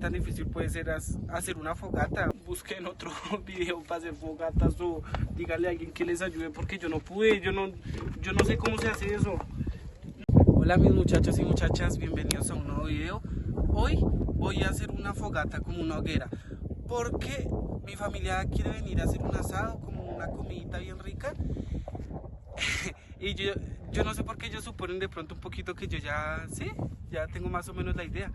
tan difícil puede ser hacer una fogata. Busquen otro video para hacer fogatas o díganle a alguien que les ayude porque yo no pude, yo no sé cómo se hace eso. Hola mis muchachos y muchachas, bienvenidos a un nuevo video. Hoy voy a hacer una fogata como una hoguera porque mi familia quiere venir a hacer un asado, como una comidita bien rica. Y yo no sé por qué ellos suponen de pronto un poquito que yo ya tengo más o menos la idea.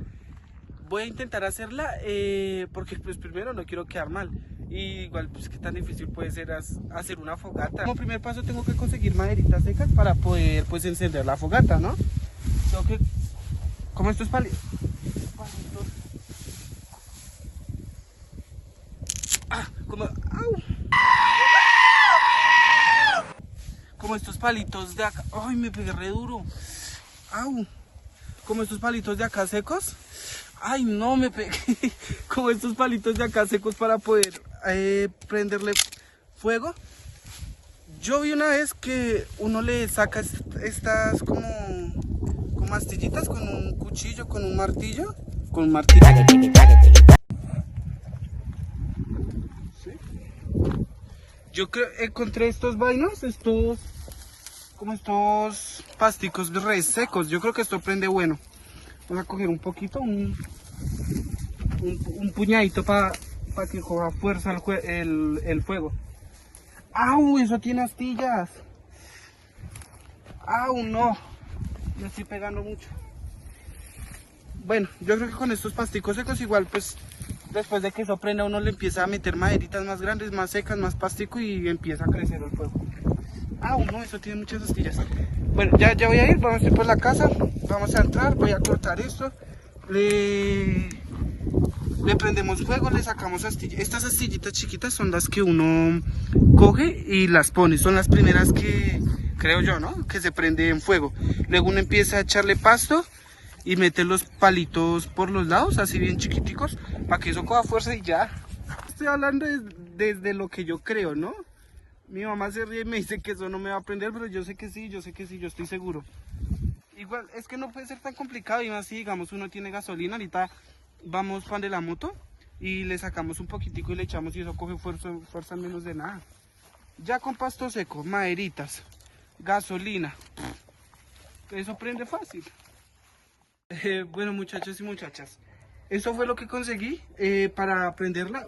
Voy a intentar hacerla porque pues primero no quiero quedar mal. Y igual pues qué tan difícil puede ser hacer una fogata. Como primer paso tengo que conseguir maderitas secas para poder pues encender la fogata, ¿no? Tengo que, como estos palitos. Como estos palitos de acá. Ay, me pegué re duro. Au. Como estos palitos de acá secos. Ay, no, me pegué. Como estos palitos de acá secos para poder prenderle fuego. Yo vi una vez que uno le saca estas como astillitas con un cuchillo, con un martillo. Con un martillo. ¿Sí? Yo creo, encontré estos vainos, como estos pasticos re secos. Yo creo que esto prende bueno. Vamos a coger un poquito, un puñadito para que coja fuerza el fuego. ¡Au! Eso tiene astillas. ¡Au! No. Me estoy pegando mucho. Bueno, yo creo que con estos pasticos secos igual pues después de que eso prenda uno le empieza a meter maderitas más grandes, más secas, más pastico y empieza a crecer el fuego. ¡Au! No, eso tiene muchas astillas. Bueno, ya voy a ir, vamos a ir por la casa, vamos a entrar, voy a cortar esto. Le prendemos fuego, le sacamos astillas. Estas astillitas chiquitas son las que uno coge y las pone. Son las primeras que, creo yo, ¿no? Que se prende en fuego. Luego uno empieza a echarle pasto y mete los palitos por los lados, así bien chiquiticos, para que eso coja fuerza y ya. Estoy hablando desde lo que yo creo, ¿no? Mi mamá se ríe y me dice que eso no me va a prender, pero yo sé que sí, yo estoy seguro. Igual, es que no puede ser tan complicado y más si, digamos, uno tiene gasolina, ahorita vamos pan de la moto y le sacamos un poquitico y le echamos y eso coge fuerza menos de nada. Ya con pasto seco, maderitas, gasolina, eso prende fácil. Bueno muchachos y muchachas, eso fue lo que conseguí para prenderla.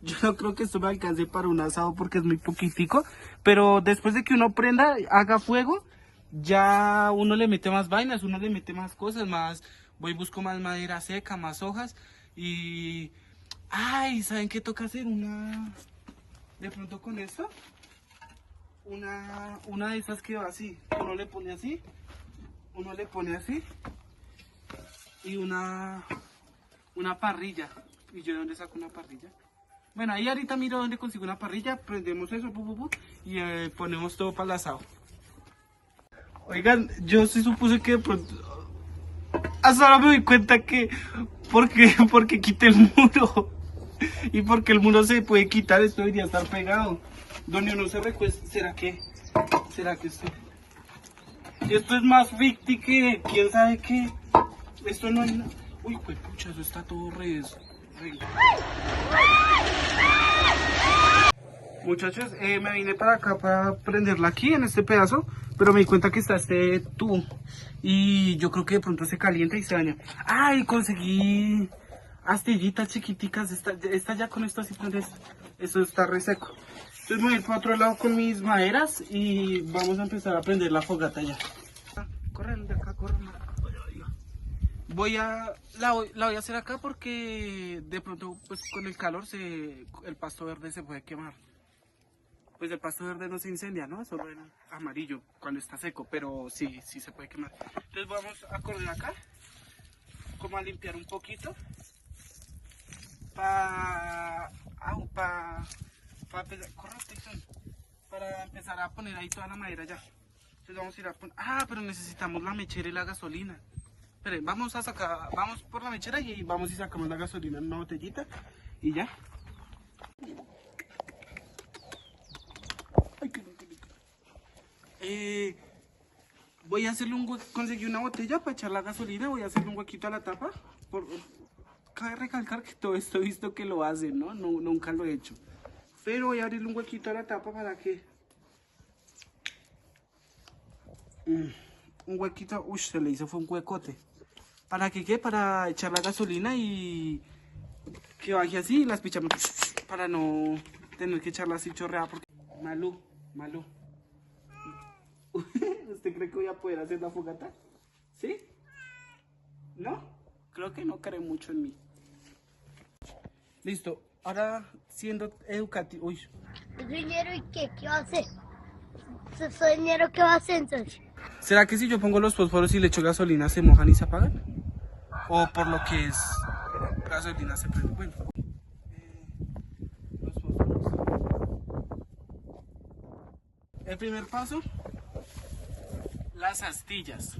Yo no creo que esto me alcance para un asado porque es muy poquitico, pero después de que uno prenda, haga fuego, ya uno le mete más vainas, uno le mete más cosas, voy y busco más madera seca, más hojas y... Ay, ¿saben qué toca hacer? De pronto con esto, una de esas que va así, uno le pone así y una parrilla. ¿Y yo de dónde saco una parrilla? Bueno, ahí ahorita miro dónde consigo una parrilla, prendemos eso, y ponemos todo para el asado. Oigan, yo sí supuse que de pronto... Hasta ahora me doy cuenta que... Porque quité el muro. Y porque el muro se puede quitar, esto debería estar pegado. Donde uno se recuesta, ¿será que esto es más ficti que quién sabe qué? Esto no hay nada. Uy, pues pucha, eso está todo re... Muchachos, me vine para acá para prenderla aquí en este pedazo, pero me di cuenta que está este tubo y yo creo que de pronto se calienta y se daña. ¡Ay! Conseguí astillitas chiquiticas, esta ya con esto así prendes, eso está re seco. Entonces me voy a ir para otro lado con mis maderas y vamos a empezar a prender la fogata ya. Corren de acá, corren. La voy a hacer acá porque de pronto pues con el calor el pasto verde se puede quemar. Pues el pasto verde no se incendia, ¿no? Solo el amarillo cuando está seco, pero sí se puede quemar. Entonces vamos a correr acá, como a limpiar un poquito, para empezar a poner ahí toda la madera ya. Entonces vamos a ir a poner... Ah, pero necesitamos la mechera y la gasolina. Esperen, vamos por la mechera y vamos y sacamos la gasolina en una botellita y ya. Voy a hacerle un hueco, conseguí una botella para echar la gasolina, voy a hacerle un huequito a la tapa, cabe recalcar que todo esto he visto que lo hacen, ¿no? Nunca lo he hecho. Pero voy a abrirle un huequito a la tapa para que... un huequito, uy, se le hizo fue un huecote. ¿Para qué qué? Para echar la gasolina y que baje así y las pichamos para no tener que echarla así chorreada porque... Malú. ¿Usted cree que voy a poder hacer la fogata? ¿Sí? ¿No? Creo que no cree mucho en mí. Listo. Ahora, siendo educativo... Uy. ¿Es dinero y qué? ¿Qué va a hacer? ¿Ese dinero qué va a hacer entonces? ¿Será que si yo pongo los fósforos y le echo gasolina se mojan y se apagan? ¿O por lo que es gasolina se prende? Bueno. Los fósforos. El primer paso, las astillas.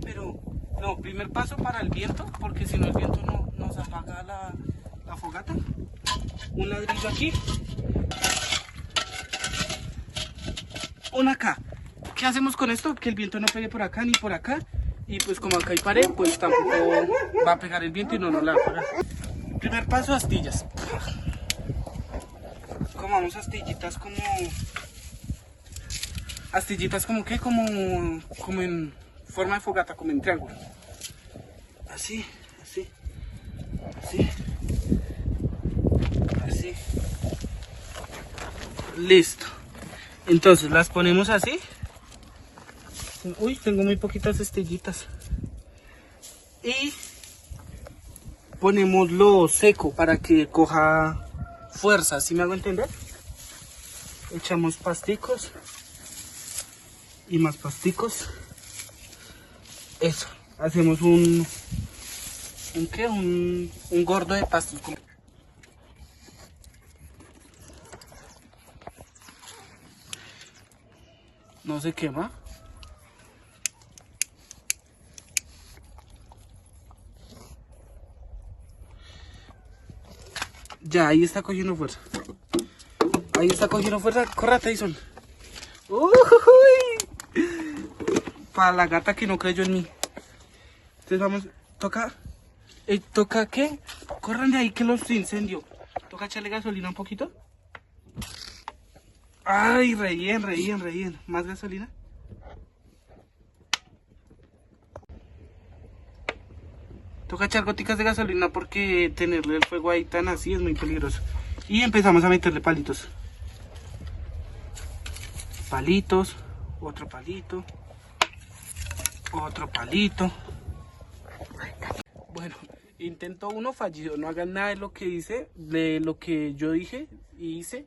Pero... No, primer paso para el viento, porque si no el viento no nos apaga la fogata. Un ladrillo aquí. Uno acá. ¿Qué hacemos con esto? Que el viento no pegue por acá ni por acá. Y pues como acá hay pared, pues tampoco va a pegar el viento y no nos la va a apagar. Primer paso, astillas. Comamos astillitas como... Astillitas como que, como en forma de fogata, como en triángulo. Así. Listo. Entonces las ponemos así. Uy, tengo muy poquitas astillitas. Y ponemos lo seco para que coja fuerza, ¿sí me hago entender? Echamos pasticos. Y más pasticos. Eso. Hacemos un gordo de pastos. No se quema. Ya, ahí está cogiendo fuerza. Corre, Tyson. Para la gata que no creyó en mí. Entonces vamos, toca que corran de ahí que los incendio. Toca echarle gasolina un poquito. Ay, re bien. Más gasolina. Toca echar goticas de gasolina porque tenerle el fuego ahí tan así es muy peligroso. Y empezamos a meterle palitos. Palitos, otro palito. Otro palito. Bueno, intento uno fallido. No hagan nada de lo que hice, de lo que yo dije y hice,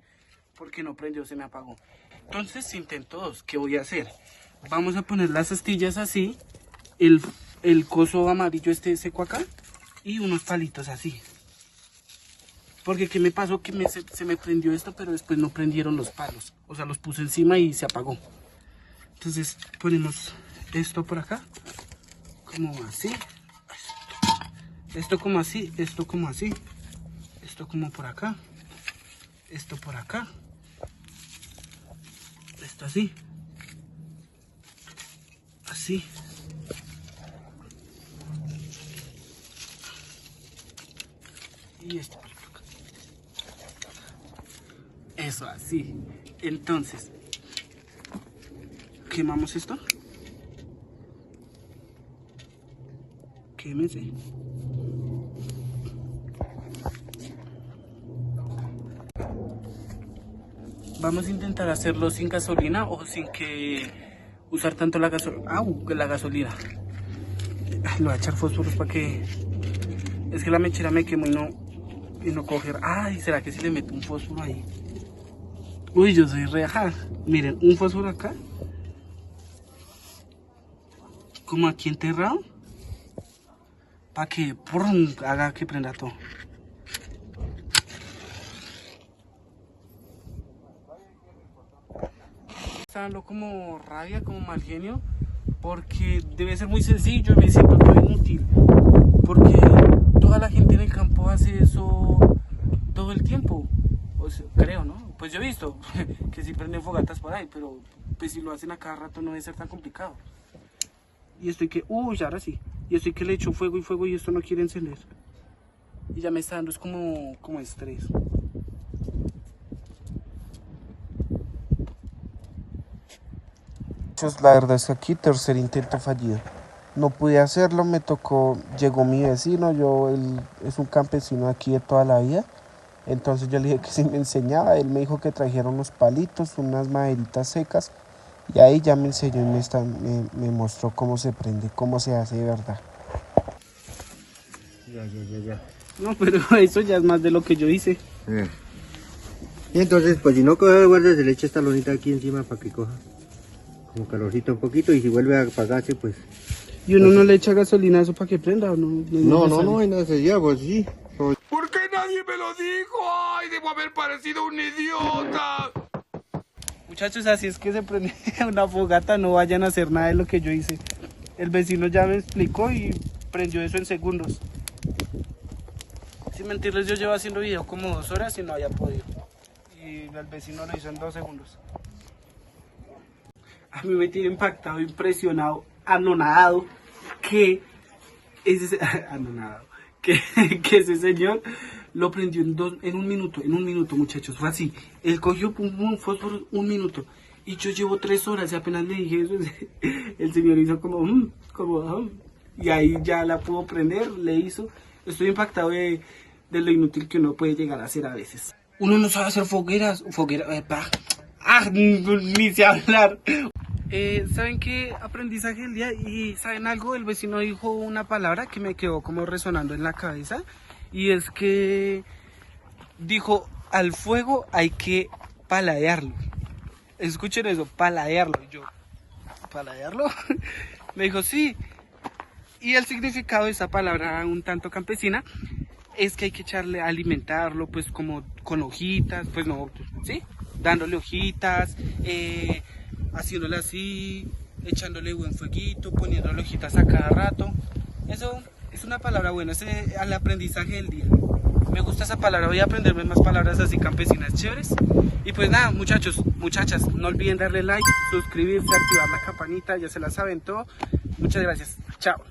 porque no prendió, se me apagó. Entonces intento dos. ¿Qué voy a hacer? Vamos a poner las astillas así, el coso amarillo este seco acá y unos palitos así. Porque ¿qué me pasó? Que se me prendió esto, pero después no prendieron los palos. O sea, los puse encima y se apagó. Entonces ponemos esto por acá, como así, esto como así, esto como así, esto como por acá, esto por acá, esto así, así, y esto por acá. Eso así. Entonces quemamos esto. Quémese. Vamos a intentar hacerlo sin gasolina o sin que usar tanto la gasolina. Le voy a echar fósforos para que... Es que la mechera me quemó y no coger. Ay, ¿será que si le meto un fósforo ahí? Uy, yo soy re ajá. Miren, un fósforo acá. Como aquí enterrado. Para que haga que prenda todo. Está dando como rabia, como mal genio, porque debe ser muy sencillo y me siento todo inútil. Porque toda la gente en el campo hace eso todo el tiempo. O sea, creo, ¿no? Pues yo he visto que sí prenden fogatas por ahí, pero pues si lo hacen a cada rato no debe ser tan complicado. Y estoy que, uy, ahora sí. Y estoy que le echo fuego y esto no quiere encender. y ya me está dando es como estrés. La verdad es que aquí tercer intento fallido. No pude hacerlo, me tocó, llegó mi vecino, él es un campesino aquí de toda la vida. Entonces yo le dije que si me enseñaba, él me dijo que trajera unos palitos, unas maderitas secas. Y ahí ya me enseñó y me mostró cómo se prende, cómo se hace de verdad. Ya. No, pero eso ya es más de lo que yo hice. Y entonces, pues si no coge, guarda, se le echa esta lonita aquí encima para que coja como calorcito un poquito, y si vuelve a apagarse, pues... ¿Y uno no le echa gasolina a eso para que prenda o no? No hay necesidad, pues sí. ¿Por qué nadie me lo dijo? ¡Ay, debo haber parecido un idiota! Muchachos, así es que se prende una fogata, no vayan a hacer nada de lo que yo hice. El vecino ya me explicó y prendió eso en segundos. Sin mentirles, yo llevo haciendo video como 2 horas y no había podido. Y el vecino lo hizo en 2 segundos. A mí me tiene impactado, impresionado, anonadado que ese, que ese señor lo prendió en un minuto, muchachos. Fue así. Él cogió un fósforo 1 minuto. Y yo llevo 3 horas y apenas le dije eso, el señor hizo y ahí ya la pudo prender, le hizo. Estoy impactado de lo inútil que uno puede llegar a hacer a veces. Uno no sabe hacer fogueras, ni sé hablar. ¿Saben qué aprendizaje del día? Y ¿saben algo? El vecino dijo una palabra que me quedó como resonando en la cabeza. Y es que dijo, al fuego hay que paladearlo. Escuchen eso, paladearlo. Y yo, ¿paladearlo? Me dijo, sí. Y el significado de esa palabra un tanto campesina es que hay que echarle a alimentarlo, pues como con hojitas, pues no, ¿sí? Dándole hojitas, haciéndole así, echándole buen fueguito, poniéndole hojitas a cada rato. Eso es una palabra buena, es el aprendizaje del día. Me gusta esa palabra, voy a aprenderme más palabras así campesinas chéveres. Y pues nada, muchachos, muchachas, no olviden darle like, suscribirse, activar la campanita, ya se la saben todo. Muchas gracias, chao.